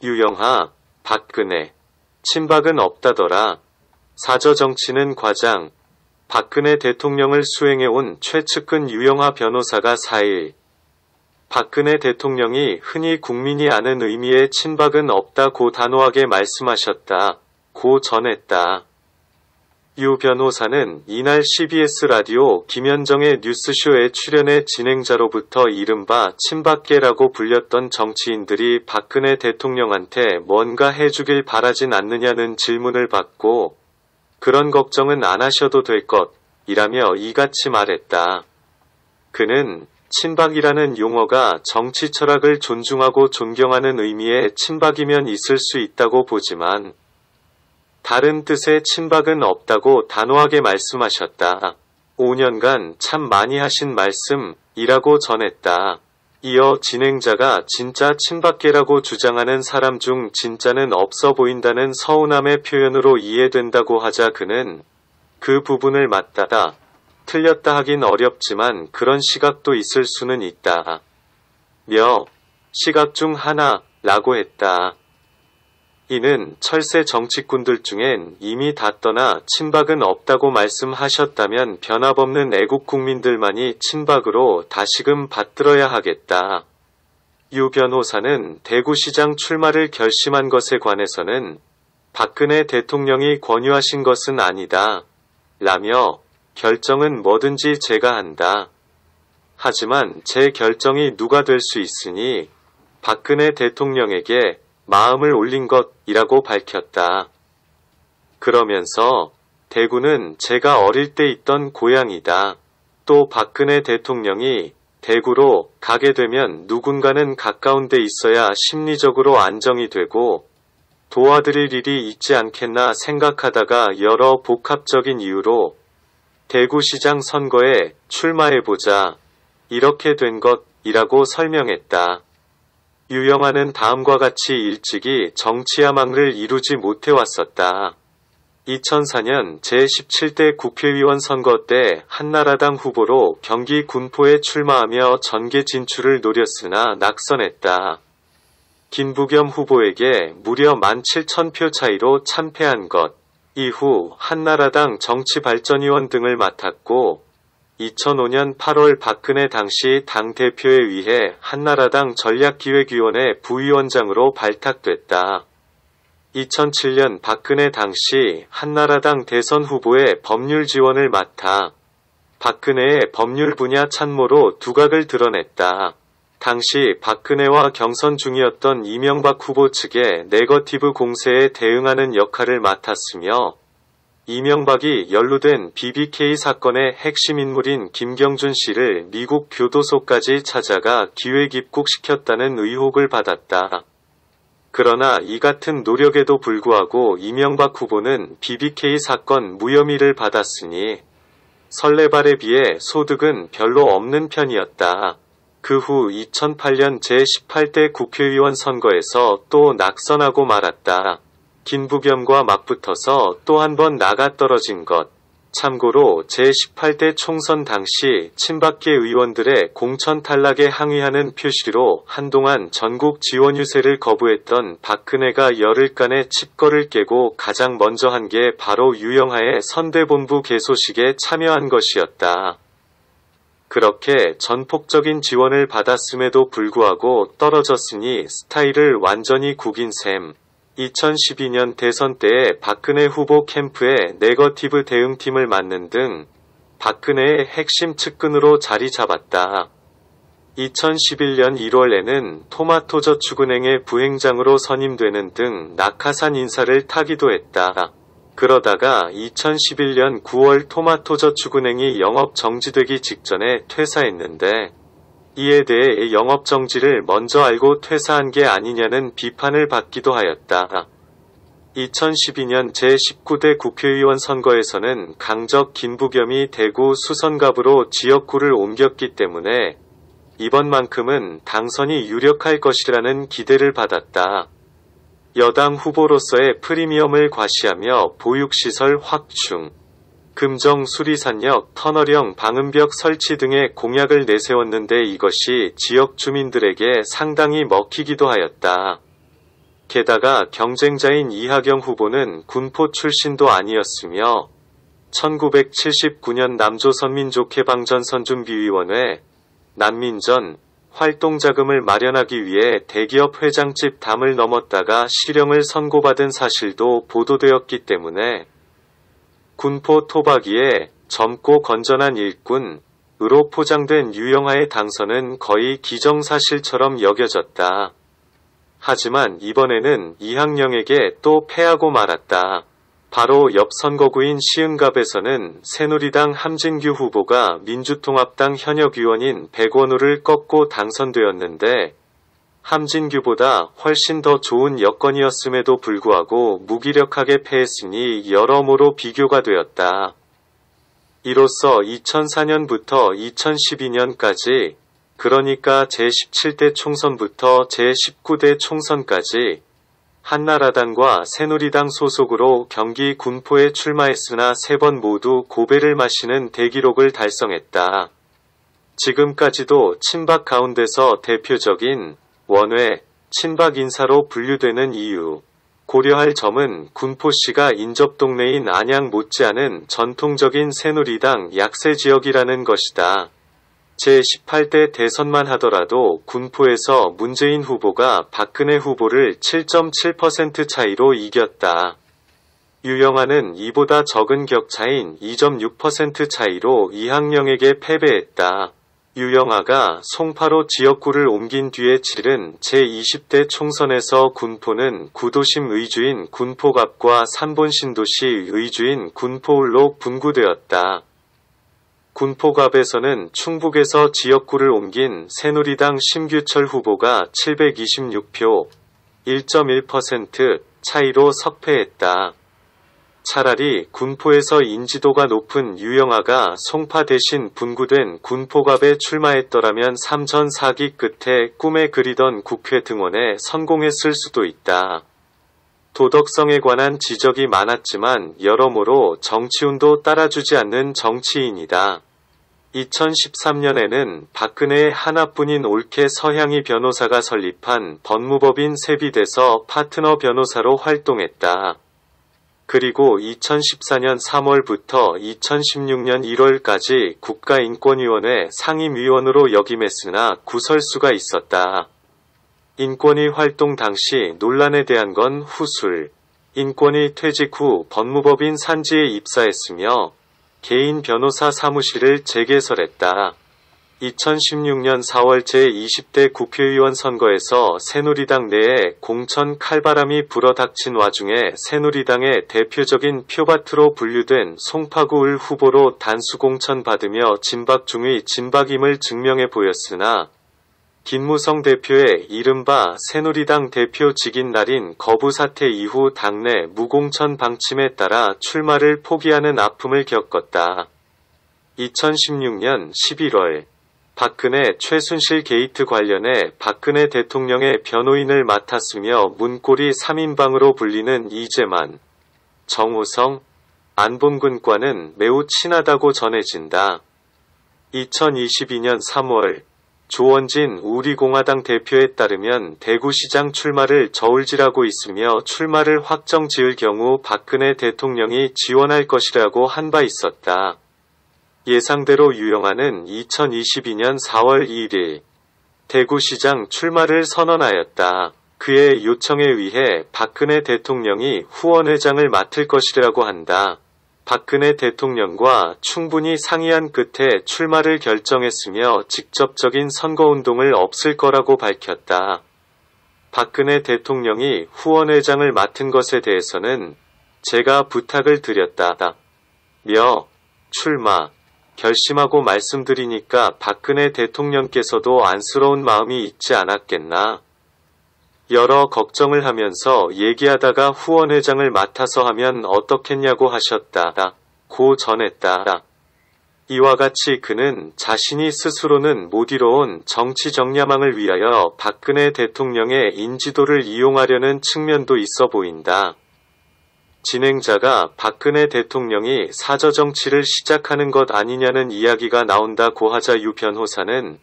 유영하, 박근혜. 친박은 없다더라. 사저정치는 과장. 박근혜 대통령을 수행해온 최측근 유영하 변호사가 4일 박근혜 대통령이 흔히 국민이 아는 의미의 친박은 없다고 단호하게 말씀하셨다. 고 전했다. 유 변호사는 이날 CBS 라디오 김현정의 뉴스쇼에 출연해 진행자로부터 이른바 친박계라고 불렸던 정치인들이 박근혜 대통령한테 뭔가 해주길 바라진 않느냐는 질문을 받고 그런 걱정은 안 하셔도 될 것이라며 이같이 말했다. 그는 친박이라는 용어가 정치 철학을 존중하고 존경하는 의미의 친박이면 있을 수 있다고 보지만 다른 뜻의 친박은 없다고 단호하게 말씀하셨다. 5년간 참 많이 하신 말씀이라고 전했다. 이어 진행자가 진짜 친박계라고 주장하는 사람 중 진짜는 없어 보인다는 서운함의 표현으로 이해된다고 하자 그는 그 부분을 맞다다. 틀렸다 하긴 어렵지만 그런 시각도 있을 수는 있다. 며 시각 중 하나라고 했다. 이는 철새 정치꾼들 중엔 이미 다 떠나 친박은 없다고 말씀하셨다면 변함없는 애국 국민들만이 친박으로 다시금 받들어야 하겠다. 유 변호사는 대구시장 출마를 결심한 것에 관해서는 박근혜 대통령이 권유하신 것은 아니다. 라며 결정은 뭐든지 제가 한다. 하지만 제 결정이 누가 될 수 있으니 박근혜 대통령에게 마음을 올린 것이라고 밝혔다. 그러면서 대구는 제가 어릴 때 있던 고향이다. 또 박근혜 대통령이 대구로 가게 되면 누군가는 가까운 데 있어야 심리적으로 안정이 되고 도와드릴 일이 있지 않겠나 생각하다가 여러 복합적인 이유로 대구시장 선거에 출마해보자. 이렇게 된 것이라고 설명했다. 유영하는 다음과 같이 일찍이 정치야망을 이루지 못해왔었다. 2004년 제17대 국회의원 선거 때 한나라당 후보로 경기 군포에 출마하며 전개 진출을 노렸으나 낙선했다. 김부겸 후보에게 무려 17,000표 차이로 참패한 것. 이후 한나라당 정치발전위원 등을 맡았고 2005년 8월 박근혜 당시 당대표에 의해 한나라당 전략기획위원회 부위원장으로 발탁됐다. 2007년 박근혜 당시 한나라당 대선 후보의 법률 지원을 맡아 박근혜의 법률 분야 참모로 두각을 드러냈다. 당시 박근혜와 경선 중이었던 이명박 후보 측의 네거티브 공세에 대응하는 역할을 맡았으며 이명박이 연루된 BBK 사건의 핵심 인물인 김경준 씨를 미국 교도소까지 찾아가 기획 입국시켰다는 의혹을 받았다. 그러나 이 같은 노력에도 불구하고 이명박 후보는 BBK 사건 무혐의를 받았으니 설레발에 비해 소득은 별로 없는 편이었다. 그 후 2008년 제18대 국회의원 선거에서 또 낙선하고 말았다. 김부겸과 맞붙어서 또 한 번 나가 떨어진 것. 참고로 제18대 총선 당시 친박계 의원들의 공천 탈락에 항의하는 표시로 한동안 전국 지원 유세를 거부했던 박근혜가 열흘간의 칩거를 깨고 가장 먼저 한 게 바로 유영하의 선대본부 개소식에 참여한 것이었다. 그렇게 전폭적인 지원을 받았음에도 불구하고 떨어졌으니 스타일을 완전히 구긴 셈. 2012년 대선 때에 박근혜 후보 캠프의 네거티브 대응팀을 맡는 등 박근혜의 핵심 측근으로 자리 잡았다. 2011년 1월에는 토마토저축은행의 부행장으로 선임되는 등 낙하산 인사를 타기도 했다. 그러다가 2011년 9월 토마토저축은행이 영업 정지되기 직전에 퇴사했는데 이에 대해 영업 정지를 먼저 알고 퇴사한 게 아니냐는 비판을 받기도 하였다. 2012년 제19대 국회의원 선거에서는 강적 김부겸이 대구 수성갑으로 지역구를 옮겼기 때문에 이번만큼은 당선이 유력할 것이라는 기대를 받았다. 여당 후보로서의 프리미엄을 과시하며 보육시설 확충, 금정 수리산역, 터널형 방음벽 설치 등의 공약을 내세웠는데 이것이 지역 주민들에게 상당히 먹히기도 하였다. 게다가 경쟁자인 이하경 후보는 군포 출신도 아니었으며 1979년 남조선민족해방전선준비위원회 난민전 활동자금을 마련하기 위해 대기업 회장집 담을 넘었다가 실형을 선고받은 사실도 보도되었기 때문에 군포 토박이에 젊고 건전한 일꾼으로 포장된 유영아의 당선은 거의 기정사실처럼 여겨졌다. 하지만 이번에는 이항령에게 또 패하고 말았다. 바로 옆 선거구인 시흥갑에서는 새누리당 함진규 후보가 민주통합당 현역 의원인 백원우를 꺾고 당선되었는데 함진규보다 훨씬 더 좋은 여건이었음에도 불구하고 무기력하게 패했으니 여러모로 비교가 되었다. 이로써 2004년부터 2012년까지 그러니까 제17대 총선부터 제19대 총선까지 한나라당과 새누리당 소속으로 경기 군포에 출마했으나 3번 모두 고배를 마시는 대기록을 달성했다. 지금까지도 친박 가운데서 대표적인 원외 친박 인사로 분류되는 이유. 고려할 점은 군포시가 인접동네인 안양 못지않은 전통적인 새누리당 약세 지역이라는 것이다. 제18대 대선만 하더라도 군포에서 문재인 후보가 박근혜 후보를 7.7% 차이로 이겼다. 유영아는 이보다 적은 격차인 2.6% 차이로 이항령에게 패배했다. 유영아가 송파로 지역구를 옮긴 뒤에 치른 제20대 총선에서 군포는 구도심 의주인 군포갑과 산본신도시 의주인 군포울로 분구되었다. 군포갑에서는 충북에서 지역구를 옮긴 새누리당 심규철 후보가 726표 1.1% 차이로 석패했다. 차라리 군포에서 인지도가 높은 유영아가 송파 대신 분구된 군포갑에 출마했더라면 3전 4기 끝에 꿈에 그리던 국회 등원에 성공했을 수도 있다. 도덕성에 관한 지적이 많았지만 여러모로 정치운도 따라주지 않는 정치인이다. 2013년에는 박근혜의 하나뿐인 올케 서향희 변호사가 설립한 법무법인 세비대서 파트너 변호사로 활동했다. 그리고 2014년 3월부터 2016년 1월까지 국가인권위원회 상임위원으로 역임했으나 구설수가 있었다. 인권위 활동 당시 논란에 대한 건 후술. 인권위 퇴직 후 법무법인 산지에 입사했으며 개인 변호사 사무실을 재개설했다. 2016년 4월 제20대 국회의원 선거에서 새누리당 내에 공천 칼바람이 불어닥친 와중에 새누리당의 대표적인 표밭으로 분류된 송파구을 후보로 단수 공천받으며 진박 중의 진박임을 증명해 보였으나 김무성 대표의 이른바 새누리당 대표직인 날인 거부 사태 이후 당내 무공천 방침에 따라 출마를 포기하는 아픔을 겪었다. 2016년 11월 박근혜 최순실 게이트 관련해 박근혜 대통령의 변호인을 맡았으며 문고리 3인방으로 불리는 이재만, 정호성, 안봉근과는 매우 친하다고 전해진다. 2022년 3월 조원진 우리공화당 대표에 따르면 대구시장 출마를 저울질하고 있으며 출마를 확정 지을 경우 박근혜 대통령이 지원할 것이라고 한 바 있었다. 예상대로 유영아는 2022년 4월 2일 대구시장 출마를 선언하였다. 그의 요청에 의해 박근혜 대통령이 후원회장을 맡을 것이라고 한다. 박근혜 대통령과 충분히 상의한 끝에 출마를 결정했으며 직접적인 선거운동을 없을 거라고 밝혔다. 박근혜 대통령이 후원회장을 맡은 것에 대해서는 제가 부탁을 드렸다. 며 출마 결심하고 말씀드리니까 박근혜 대통령께서도 안쓰러운 마음이 있지 않았겠나. 여러 걱정을 하면서 얘기하다가 후원회장을 맡아서 하면 어떻겠냐고 하셨다. 고 전했다. 이와 같이 그는 자신이 스스로는 못 이뤄온 정치 정야망을 위하여 박근혜 대통령의 인지도를 이용하려는 측면도 있어 보인다. 진행자가 박근혜 대통령이 사저정치를 시작하는 것 아니냐는 이야기가 나온다고 하자 유 변호사는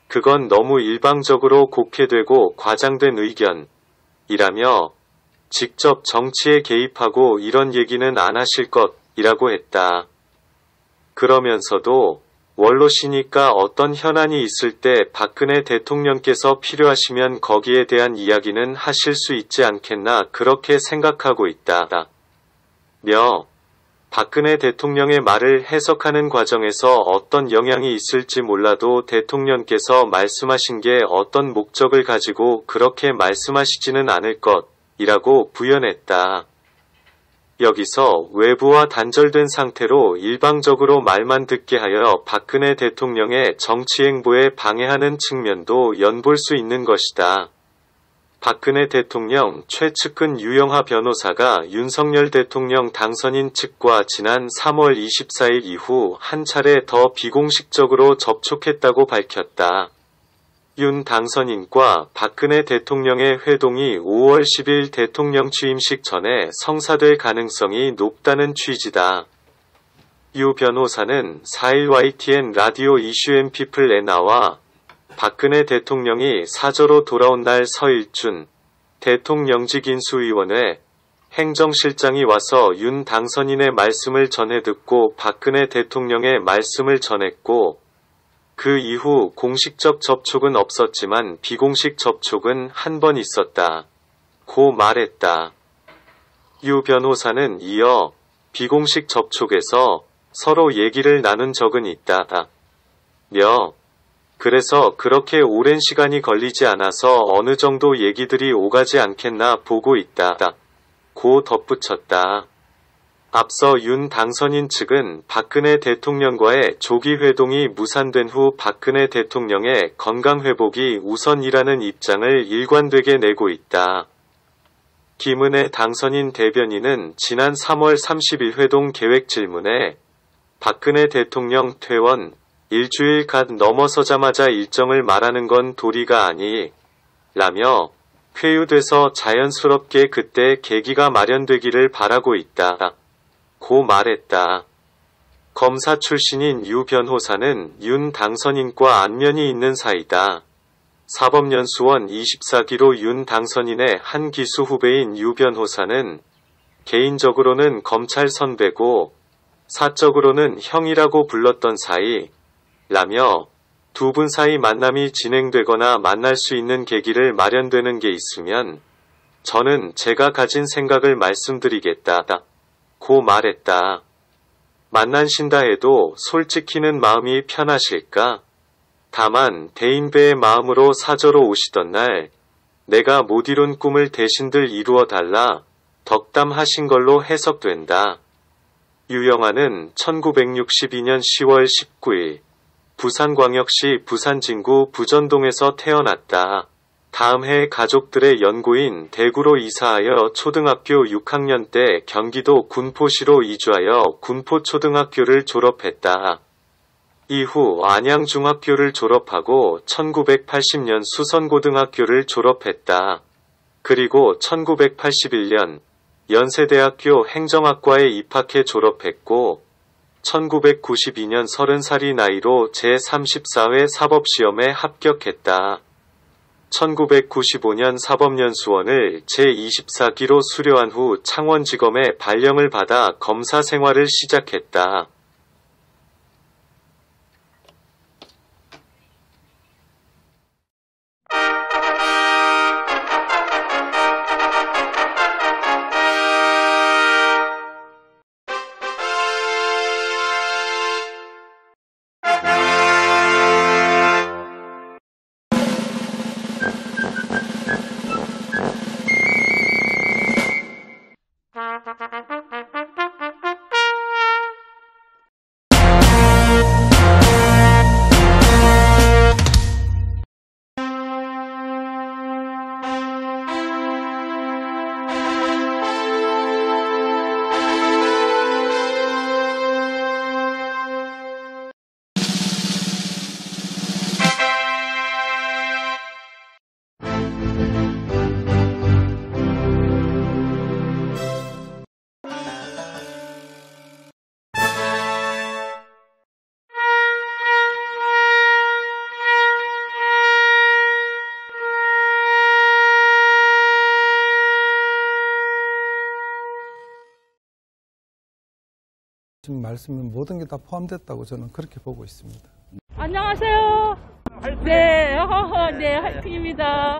그건 너무 일방적으로 곡해되고 과장된 의견, 이라며 직접 정치에 개입하고 이런 얘기는 안 하실 것이라고 했다. 그러면서도 원로시니까 어떤 현안이 있을 때 박근혜 대통령께서 필요하시면 거기에 대한 이야기는 하실 수 있지 않겠나 그렇게 생각하고 있다. 며 박근혜 대통령의 말을 해석하는 과정에서 어떤 영향이 있을지 몰라도 대통령께서 말씀하신 게 어떤 목적을 가지고 그렇게 말씀하시지는 않을 것이라고 부연했다. 여기서 외부와 단절된 상태로 일방적으로 말만 듣게 하여 박근혜 대통령의 정치 행보에 방해하는 측면도 연볼 수 있는 것이다. 박근혜 대통령 최측근 유영하 변호사가 윤석열 대통령 당선인 측과 지난 3월 24일 이후 한 차례 더 비공식적으로 접촉했다고 밝혔다. 윤 당선인과 박근혜 대통령의 회동이 5월 10일 대통령 취임식 전에 성사될 가능성이 높다는 취지다. 유 변호사는 4일 YTN 라디오 이슈앤피플에 나와 박근혜 대통령이 사저로 돌아온 날 서일준 대통령직 인수위원회 행정실장이 와서 윤 당선인의 말씀을 전해 듣고 박근혜 대통령의 말씀을 전했고 그 이후 공식적 접촉은 없었지만 비공식 접촉은 한 번 있었다. 고 말했다. 유 변호사는 이어 비공식 접촉에서 서로 얘기를 나눈 적은 있다. 며 그래서 그렇게 오랜 시간이 걸리지 않아서 어느 정도 얘기들이 오가지 않겠나 보고 있다. 고 덧붙였다. 앞서 윤 당선인 측은 박근혜 대통령과의 조기 회동이 무산된 후 박근혜 대통령의 건강회복이 우선이라는 입장을 일관되게 내고 있다. 김은혜 당선인 대변인은 지난 3월 30일 회동 계획 질문에 박근혜 대통령 퇴원 일주일 갓 넘어서자마자 일정을 말하는 건 도리가 아니 라며 회유돼서 자연스럽게 그때 계기가 마련되기를 바라고 있다. 고 말했다. 검사 출신인 유 변호사는 윤 당선인과 안면이 있는 사이다. 사법연수원 24기로 윤 당선인의 한 기수 후배인 유 변호사는 개인적으로는 검찰 선배고 사적으로는 형이라고 불렀던 사이 라며 두 분 사이 만남이 진행되거나 만날 수 있는 계기를 마련되는 게 있으면 저는 제가 가진 생각을 말씀드리겠다. 고 말했다. 만나신다 해도 솔직히는 마음이 편하실까? 다만 대인배의 마음으로 사저로 오시던 날 내가 못 이룬 꿈을 대신들 이루어 달라 덕담하신 걸로 해석된다. 유영아는 1962년 10월 19일 부산광역시 부산진구 부전동에서 태어났다. 다음 해 가족들의 연고인 대구로 이사하여 초등학교 6학년 때 경기도 군포시로 이주하여 군포초등학교를 졸업했다. 이후 안양중학교를 졸업하고 1980년 수선고등학교를 졸업했다. 그리고 1981년 연세대학교 행정학과에 입학해 졸업했고 1992년 30살이 나이로 제34회 사법시험에 합격했다. 1995년 사법연수원을 제24기로 수료한 후 창원지검에 발령을 받아 검사 생활을 시작했다. 지금 말씀은 모든 게 다 포함됐다고 저는 그렇게 보고 있습니다. 안녕하세요. 네, 네, 화이팅입니다.